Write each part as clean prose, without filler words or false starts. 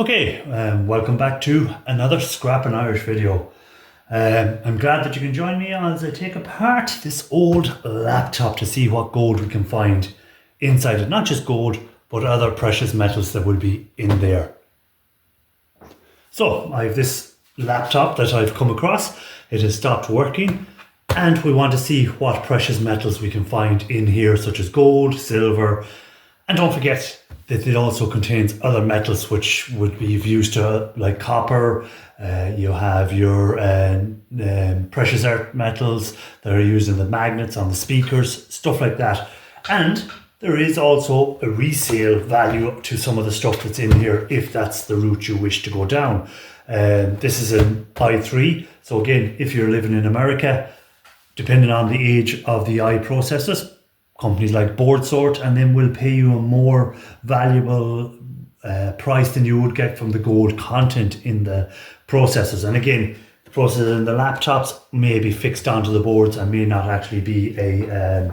Okay, welcome back to another Scrapping Irish video. I'm glad that you can join me as I take apart this old laptop to see what gold we can find inside it. Not just gold, but other precious metals that will be in there. So I have this laptop that I've come across. It has stopped working and we want to see what precious metals we can find in here, such as gold, silver, and don't forget that it also contains other metals which would be used to, like copper. You have your precious earth metals that are used in the magnets on the speakers, stuff like that. And there is also a resale value to some of the stuff that's in here if that's the route you wish to go down. This is an i3, so again, if you're living in America, depending on the age of the processors, companies like BoardSort and then will pay you a more valuable price than you would get from the gold content in the processors. And again, the processors in the laptops may be fixed onto the boards and may not actually be a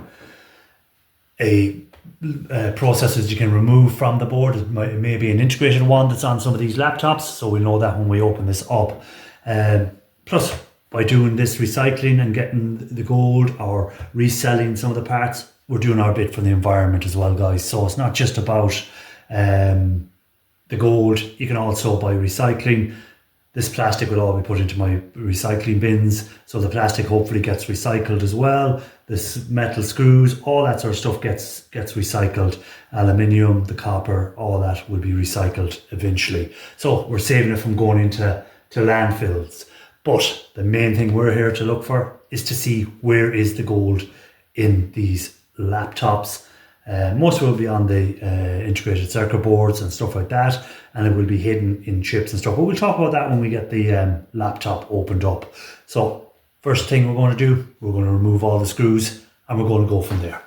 processors you can remove from the board. It may be an integrated one that's on some of these laptops, so we'll know that when we open this up. Plus, by doing this recycling and getting the gold or reselling some of the parts, we're doing our bit for the environment as well, guys. So it's not just about the gold. You can also, by recycling, this plastic will all be put into my recycling bins. So the plastic hopefully gets recycled as well. This metal screws, all that sort of stuff gets recycled. Aluminium, the copper, all that will be recycled eventually. So we're saving it from going into landfills. But the main thing we're here to look for is to see where is the gold in these laptops. Most will be on the integrated circuit boards and stuff like that, and it will be hidden in chips and stuff, but we'll talk about that when we get the laptop opened up. So first thing we're going to do, we're going to remove all the screws and we're going to go from there.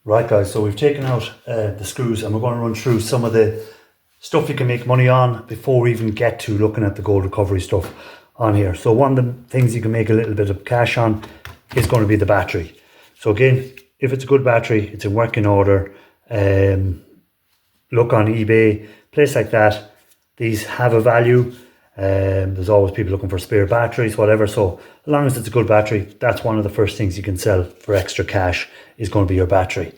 Right guys, so we've taken out the screws and we're going to run through some of the stuff you can make money on before we even get to looking at the gold recovery stuff on here. So one of the things you can make a little bit of cash on is going to be the battery. So again, if it's a good battery, it's in working order, look on eBay, place like that, these have a value. There's always people looking for spare batteries, whatever. So as long as it's a good battery, that's one of the first things you can sell for extra cash is going to be your battery.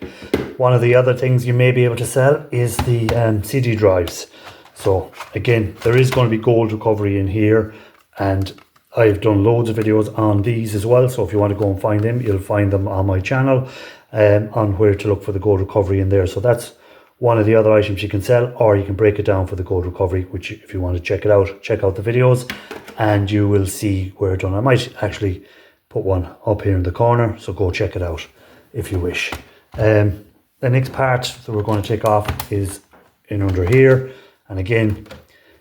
One of the other things you may be able to sell is the CD drives. So again, there is going to be gold recovery in here, and I've done loads of videos on these as well. So if you want to go and find them, you'll find them on my channel on where to look for the gold recovery in there. So that's one of the other items you can sell, or you can break it down for the gold recovery, which if you want to check it out, check out the videos and you will see where it's done. I might actually put one up here in the corner, so go check it out if you wish. The next part that we're going to take off is in under here. And again,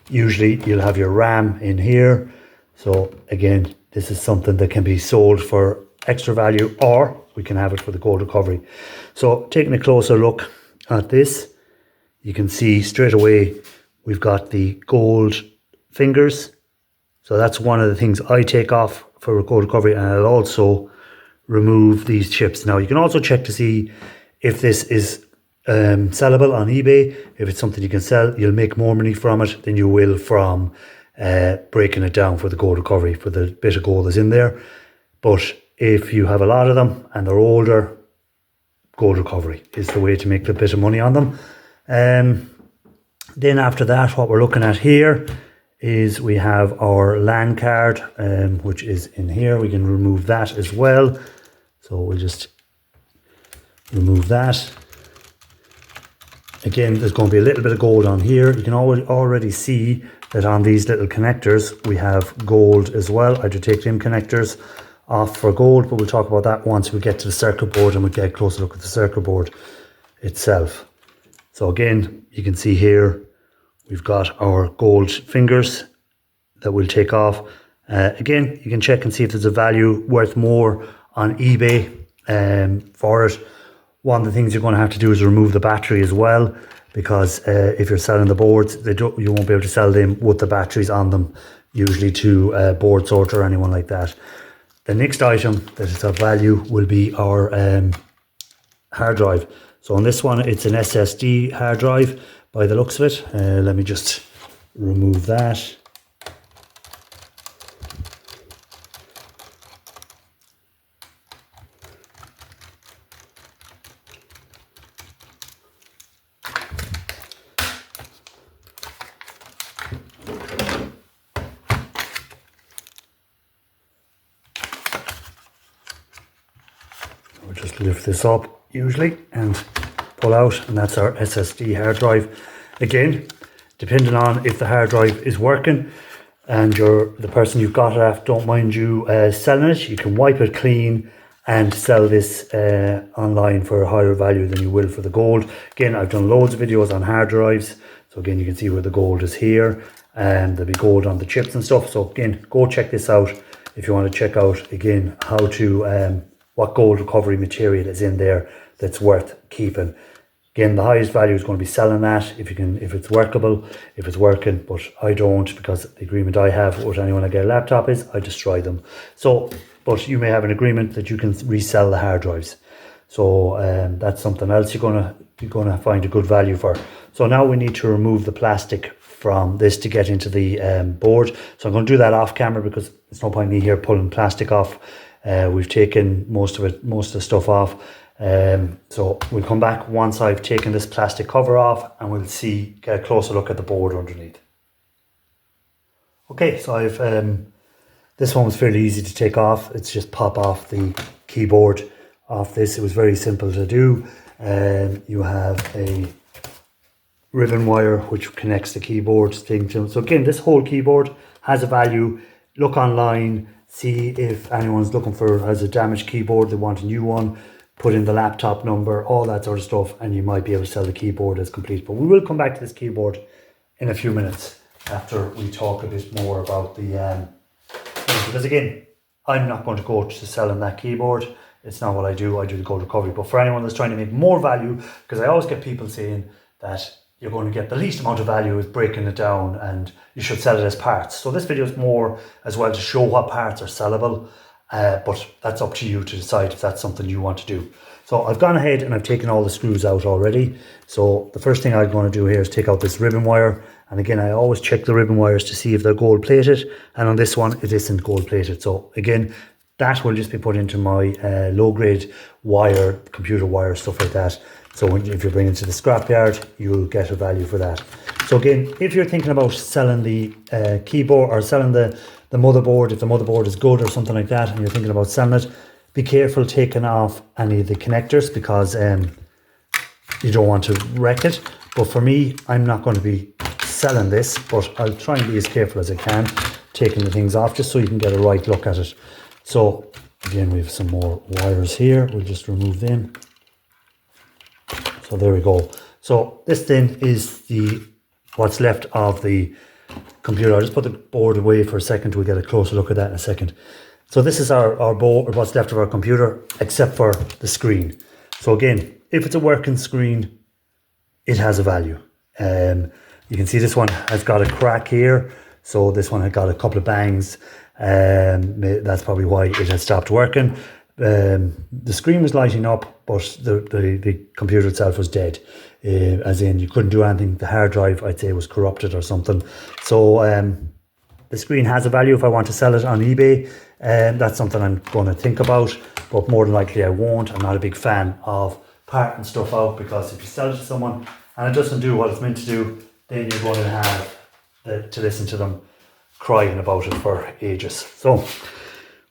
usually you'll have your RAM in here. So again, this is something that can be sold for extra value, or we can have it for the gold recovery. So taking a closer look at this, you can see straight away we've got the gold fingers. So that's one of the things I take off for gold recovery, and I'll also remove these chips. Now you can also check to see if this is sellable on eBay. If it's something you can sell, you'll make more money from it than you will from breaking it down for the gold recovery, for the bit of gold that's in there. But if you have a lot of them and they're older, gold recovery is the way to make a bit of money on them. Then after that, what we're looking at here is we have our LAN card, which is in here. We can remove that as well. So we'll just remove that. Again, there's going to be a little bit of gold on here. You can already see that on these little connectors, we have gold as well. I do take them connectors off for gold, but we'll talk about that once we get to the circuit board and we get a closer look at the circuit board itself. So again, you can see here we've got our gold fingers that we'll take off. Again, you can check and see if there's a value worth more on eBay for it. One of the things you're going to have to do is remove the battery as well, because if you're selling the boards, you won't be able to sell them with the batteries on them, usually to a board sorter or anyone like that. The next item that is of value will be our hard drive. So on this one, it's an SSD hard drive by the looks of it. Let me just remove that. We'll just lift this up usually and pull out, and that's our SSD hard drive. Again, depending on if the hard drive is working and the person you've got it at don't mind you selling it, you can wipe it clean and sell this online for a higher value than you will for the gold. Again, I've done loads of videos on hard drives, so again you can see where the gold is here, and there'll be gold on the chips and stuff. So again, go check this out if you want to check out again how to what gold recovery material is in there that's worth keeping. Again, the highest value is going to be selling that if it's workable, if it's working, but I don't, because the agreement I have with anyone I get a laptop is I destroy them. So, but you may have an agreement that you can resell the hard drives. So that's something else you're gonna find a good value for. So now we need to remove the plastic from this to get into the board. So I'm going to do that off camera, because there's no point in me here pulling plastic off. We've taken most of the stuff off. So we'll come back once I've taken this plastic cover off, and we'll get a closer look at the board underneath. Okay, so I've this one was fairly easy to take off. It's just pop off the keyboard off this. It was very simple to do. You have a ribbon wire which connects the keyboard thing to. So again, this whole keyboard has a value. Look online, see if anyone's has a damaged keyboard, they want a new one. Put in the laptop number, all that sort of stuff, and you might be able to sell the keyboard as complete. But we will come back to this keyboard in a few minutes after we talk a bit more about the because again, I'm not going to go to selling that keyboard. It's not what I do the gold recovery. But for anyone that's trying to make more value, because I always get people saying that you're going to get the least amount of value with breaking it down and you should sell it as parts. So this video is more as well to show what parts are sellable. But that's up to you to decide if that's something you want to do. So I've gone ahead and I've taken all the screws out already. So the first thing I'm going to do here is take out this ribbon wire. And again, I always check the ribbon wires to see if they're gold plated. And on this one, it isn't gold plated. So again, that will just be put into my low grade wire, computer wire, stuff like that. So if you're bringing it to the scrapyard, you'll get a value for that. So again, if you're thinking about selling the keyboard or selling the motherboard, if the motherboard is good or something like that, and you're thinking about selling it, be careful taking off any of the connectors, because you don't want to wreck it. But for me, I'm not going to be selling this, but I'll try and be as careful as I can, taking the things off, just so you can get a right look at it. So again, we have some more wires here. We'll just remove them. So there we go. So this then is what's left of the computer. I'll just put the board away for a second. We'll get a closer look at that in a second. So this is our board, or what's left of our computer, except for the screen. So again, if it's a working screen, it has a value. You can see this one has got a crack here. So this one had got a couple of bangs. That's probably why it has stopped working. The screen was lighting up, but the computer itself was dead. As in, you couldn't do anything. The hard drive, I'd say, was corrupted or something. So the screen has a value if I want to sell it on eBay. That's something I'm going to think about, but more than likely I won't. I'm not a big fan of parting stuff out, because if you sell it to someone and it doesn't do what it's meant to do, then you're going to have to listen to them crying about it for ages. So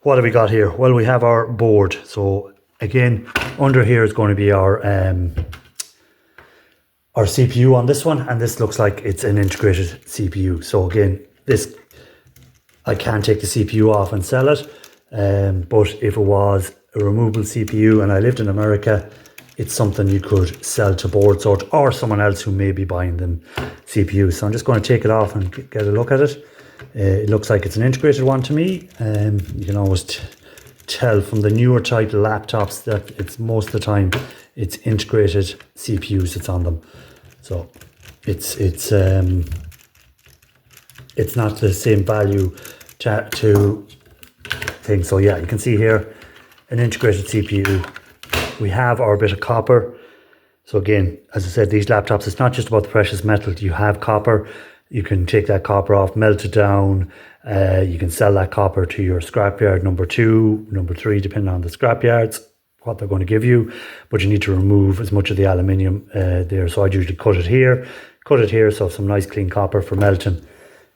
what have we got here? Well, we have our board. So again, under here is going to be our CPU on this one, and this looks like it's an integrated CPU. So again, this, I can take the CPU off and sell it. But if it was a removable CPU and I lived in America, it's something you could sell to Board Sort or someone else who may be buying them CPUs. So I'm just going to take it off and get a look at it. It looks like it's an integrated one to me. You can always tell from the newer type of laptops that it's most of the time it's integrated CPUs that's on them. So it's not the same value to thing. So yeah, you can see here an integrated CPU. We have our bit of copper. So again, as I said, these laptops, it's not just about the precious metal. You have copper. You can take that copper off, melt it down. You can sell that copper to your scrapyard number 2, number 3, depending on the scrapyards, what they're going to give you. But you need to remove as much of the aluminium there. So I'd usually cut it here, so some nice clean copper for melting.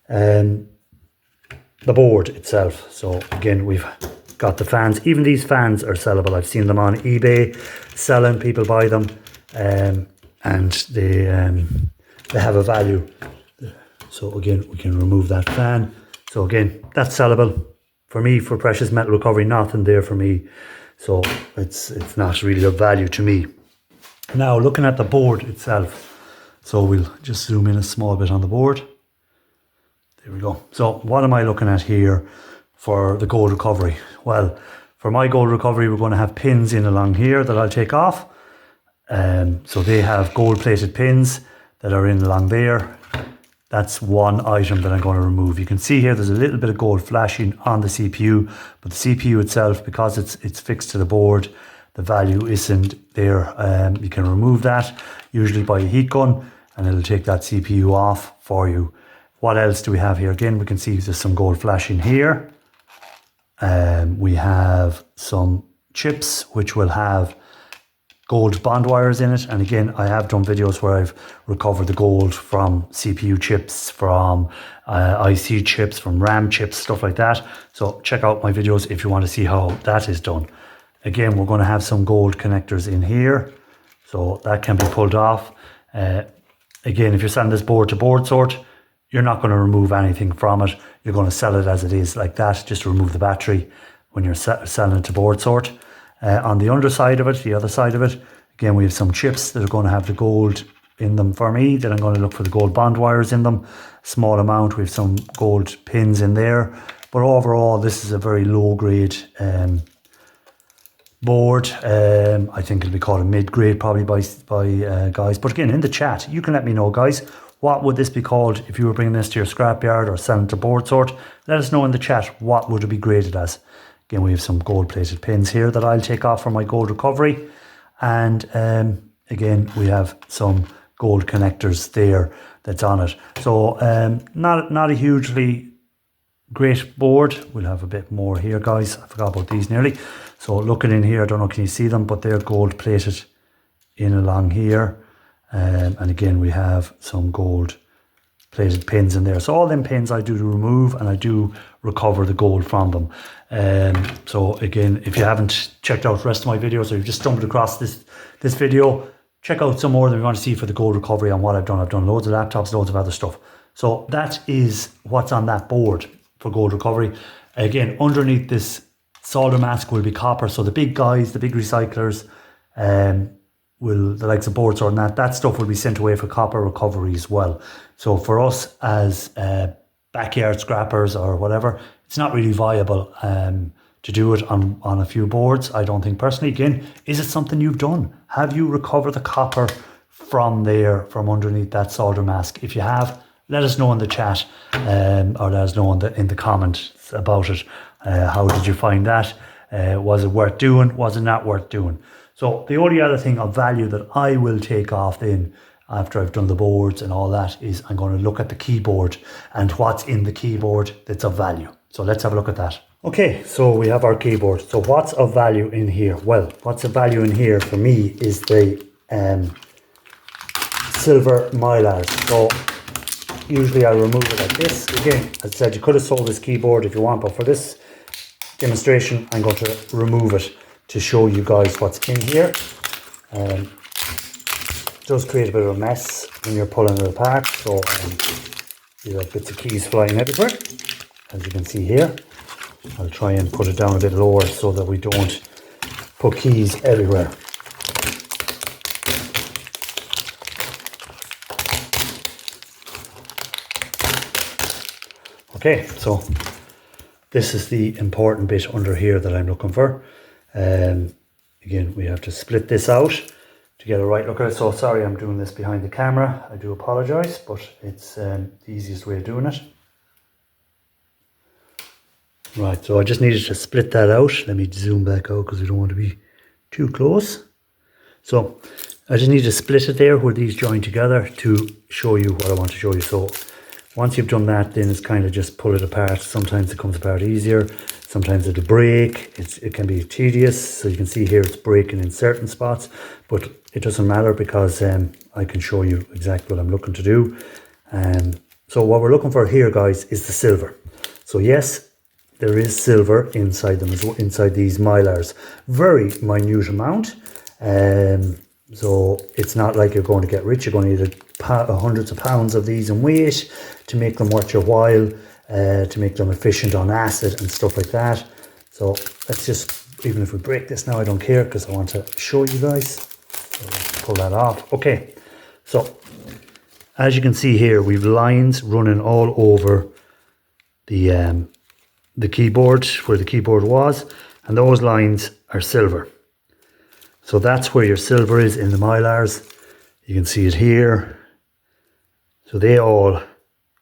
The board itself. So again, we've got the fans. Even these fans are sellable. I've seen them on eBay selling. People buy them, and they have a value. So again, we can remove that fan. So again, that's sellable. For me, for precious metal recovery, nothing there for me. So it's not really of value to me. Now looking at the board itself. So we'll just zoom in a small bit on the board. There we go. So what am I looking at here for the gold recovery? Well, for my gold recovery, we're going to have pins in along here that I'll take off. So they have gold plated pins that are in along there. That's one item that I'm going to remove. You can see here there's a little bit of gold flashing on the CPU, but the CPU itself, because it's fixed to the board, the value isn't there. You can remove that usually by a heat gun and it'll take that CPU off for you. What else do we have here? Again, we can see there's some gold flashing here. We have some chips which will have gold bond wires in it. And again, I have done videos where I've recovered the gold from CPU chips, from IC chips, from RAM chips, stuff like that. So check out my videos if you want to see how that is done. Again, we're going to have some gold connectors in here. So that can be pulled off. Again, if you're selling this board to Board Sort, you're not going to remove anything from it. You're going to sell it as it is like that. Just remove the battery when you're selling it to Board Sort. On the underside of it, the other side of it, again, we have some chips that are going to have the gold in them for me. Then I'm going to look for the gold bond wires in them. Small amount. We have some gold pins in there. But overall, this is a very low grade board. I think it'll be called a mid-grade probably by guys. But again, in the chat, you can let me know, guys. What would this be called if you were bringing this to your scrapyard or selling to Board Sort? Let us know in the chat, what would it be graded as? Again, we have some gold plated pins here that I'll take off for my gold recovery. And again, we have some gold connectors there that's on it. So not a hugely great board. We'll have a bit more here, guys. I forgot about these nearly. So looking in here, I don't know, can you see them? But they're gold plated in along here. And again, we have some gold plated pins in there. So all them pins I do remove and I do recover the gold from them. So again, if you haven't checked out the rest of my videos or you've just stumbled across this video, check out some more that you want to see for the gold recovery and what I've done. I've done loads of laptops, loads of other stuff. So that is what's on that board for gold recovery. Again, underneath this solder mask will be copper. So the big guys, the big recyclers, the likes of Board Sort and that stuff will be sent away for copper recovery as well. So for us as backyard scrappers or whatever, it's not really viable to do it on a few boards. I don't think personally. Again, is it something you've done? Have you recovered the copper from there, from underneath that solder mask? If you have, let us know in the chat or let us know in the comments about it. How did you find that? Was it worth doing? Was it not worth doing? So the only other thing of value that I will take off then after I've done the boards and all that is I'm going to look at the keyboard and what's in the keyboard that's of value. So let's have a look at that. Okay, so we have our keyboard. So what's of value in here? Well, what's of value in here for me is the silver mylars. So usually I remove it like this. Again, as I said, you could have sold this keyboard if you want, but for this demonstration, I'm going to remove it to show you guys what's in here. It does create a bit of a mess when you're pulling it apart. So you have bits of keys flying everywhere, as you can see here. I'll try and put it down a bit lower so that we don't put keys everywhere. Okay, so this is the important bit under here that I'm looking for. Again, we have to split this out to get a right look at it. So sorry I'm doing this behind the camera. I do apologise, but it's the easiest way of doing it. Right, so I just needed to split that out. Let me zoom back out because we don't want to be too close. So I just need to split it there where these join together to show you what I want to show you. So once you've done that, then it's kind of just pull it apart. Sometimes it comes apart easier. Sometimes it'll break. It can be tedious. So you can see here it's breaking in certain spots, but it doesn't matter because I can show you exactly what I'm looking to do. So what we're looking for here, guys, is the silver. So yes, there is silver inside them, inside these mylars. Very minute amount. So it's not like you're going to get rich. You're going to need hundreds of pounds of these in weight to make them worth your while, to make them efficient on acid and stuff like that. So let's just, even if we break this now, I don't care because I want to show you guys. So let's pull that off. Okay, so as you can see here, we've lines running all over the keyboard, where the keyboard was, and those lines are silver. So that's where your silver is in the mylars. You can see it here. So they all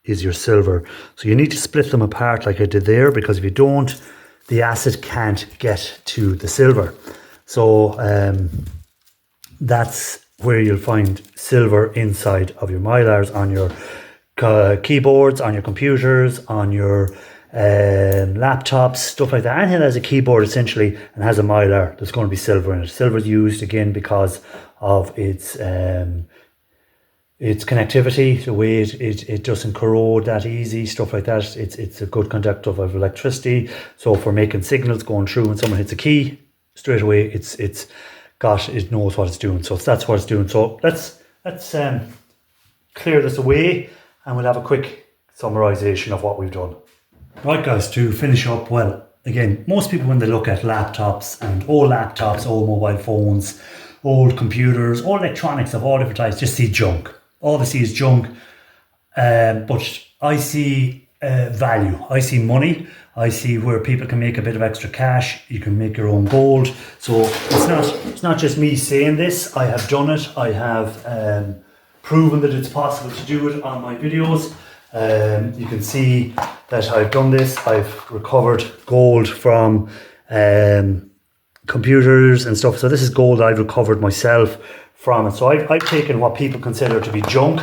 is your silver. So you need to split them apart like I did there, because if you don't, the acid can't get to the silver. So that's where you'll find silver inside of your mylars, on your keyboards, on your computers, on your laptops, stuff like that. Anything that has a keyboard essentially and has a mylar, there's going to be silver in it. Silver is used again because of its connectivity, the way it doesn't corrode that easy, stuff like that. It's a good conductor of electricity. So for making signals going through, when someone hits a key, straight away it knows what it's doing. So that's what it's doing. So let's clear this away and we'll have a quick summarization of what we've done. Right guys, to finish up, well, again, most people when they look at laptops, and old mobile phones, old computers, old electronics of all different types, just see junk. All they see is junk. But I see value. I see money. I see where people can make a bit of extra cash. You can make your own gold. So it's not just me saying this. I have done it. I have proven that it's possible to do it on my videos. You can see that I've done this. I've recovered gold from computers and stuff. So this is gold I've recovered myself from it. So I've taken what people consider to be junk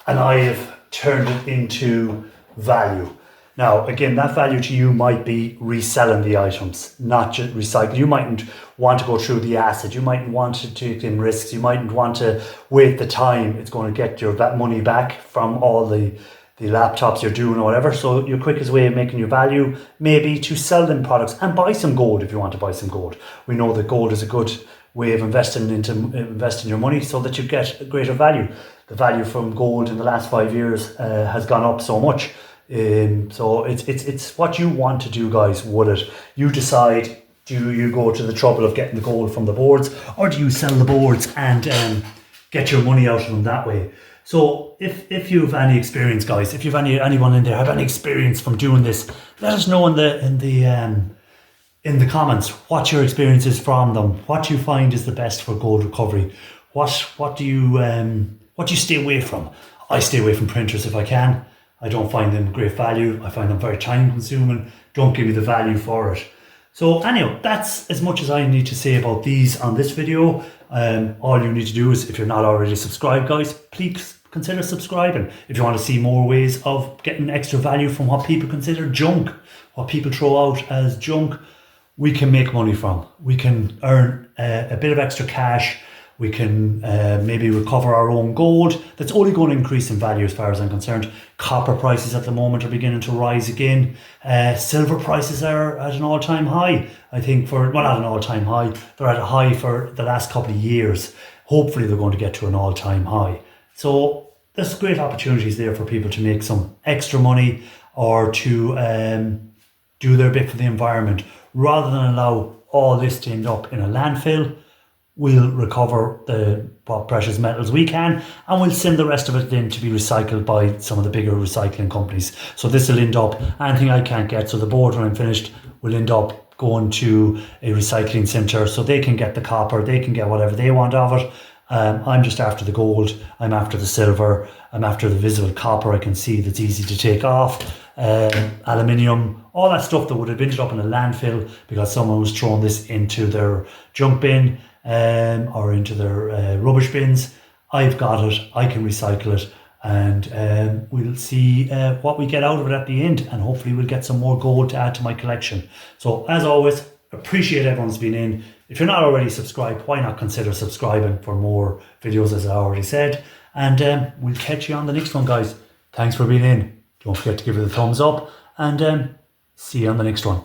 and I've turned it into value. Now, again, that value to you might be reselling the items, not just recycling. You mightn't want to go through the acid. You mightn't want to take in risks. You mightn't want to wait the time it's going to get that money back from all the laptops you're doing or whatever. So your quickest way of making your value may be to sell them products and buy some gold if you want to buy some gold. We know that gold is a good way of investing your money so that you get a greater value. The value from gold in the last 5 years has gone up so much. So it's what you want to do, guys. Would it? You decide. Do you go to the trouble of getting the gold from the boards, or do you sell the boards and get your money out of them that way? So if you have any experience, guys, if you've anyone in there have any experience from doing this, let us know in the comments what your experience is from them. What you find is the best for gold recovery. What do you stay away from? I stay away from printers if I can. I don't find them great value. I find them very time consuming. Don't give you the value for it. So anyhow, that's as much as I need to say about these on this video. All you need to do is, if you're not already subscribed, guys, please consider subscribing. If you want to see more ways of getting extra value from what people consider junk, what people throw out as junk, we can make money from. We can earn a bit of extra cash. We can maybe recover our own gold. That's only going to increase in value as far as I'm concerned. Copper prices at the moment are beginning to rise again. Silver prices are at an all-time high. I think not an all-time high. They're at a high for the last couple of years. Hopefully they're going to get to an all-time high. So there's great opportunities there for people to make some extra money or to do their bit for the environment, rather than allow all this to end up in a landfill. We'll recover what precious metals we can, and we'll send the rest of it in to be recycled by some of the bigger recycling companies. So this will end up, anything I can't get, so the board when I'm finished will end up going to a recycling centre, so they can get the copper, they can get whatever they want of it. I'm just after the gold, I'm after the silver, I'm after the visible copper I can see that's easy to take off, aluminium, all that stuff that would have ended up in a landfill because someone was throwing this into their junk bin or into their rubbish bins. I've got it, I can recycle it, and we'll see what we get out of it at the end, and hopefully we'll get some more gold to add to my collection. So as always, appreciate everyone's been in. If you're not already subscribed, why not consider subscribing for more videos, as I already said, and we'll catch you on the next one, guys. Thanks for being in. Don't forget to give it a thumbs up, and see you on the next one.